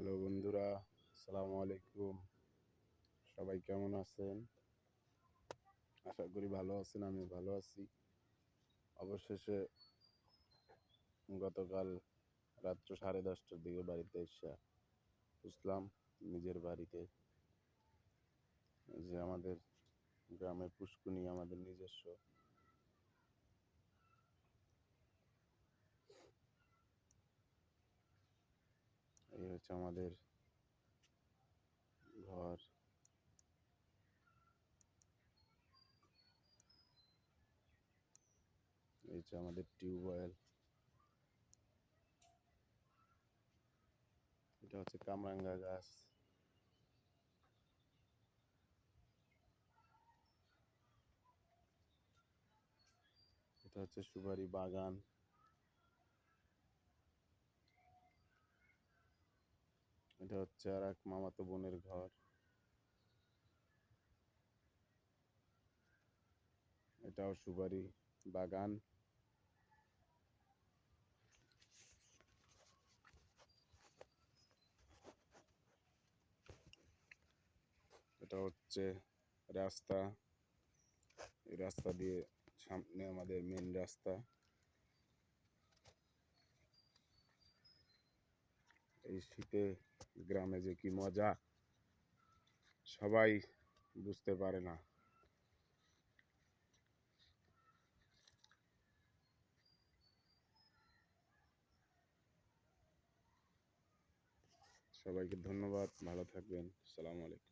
Hello বন্ধুরা, আসসালামু আলাইকুম। সবাই কেমন আছেন? আশা করি ভালো আছেন। আমি ভালো আছি। অবশেষে গতকাল রাত্র 10:30টার দিকে বাড়িতে এসে বুঝলাম নিজের বাড়িতে যে আমাদের গ্রামের পুষ্কুনি আমাদের নিজস্ব। এই হচ্ছে আমাদের ঘর। এই হচ্ছে আমাদের টিউবওয়েল। এটা হচ্ছে কামরাঙ্গা গাছ। এটা হচ্ছে সুপারি বাগান। এটা হচ্ছে আর এক মামাতো বোনের ঘর। এটাও সুপারি বাগান। এটা হচ্ছে রাস্তা। এই রাস্তা দিয়ে সামনে আমাদের মেন রাস্তা। এই শীতে গ্রামে যে কি মজা সবাই বুঝতে পারে না। সবাইকে ধন্যবাদ। ভালো থাকবেন। আসসালামু আলাইকুম।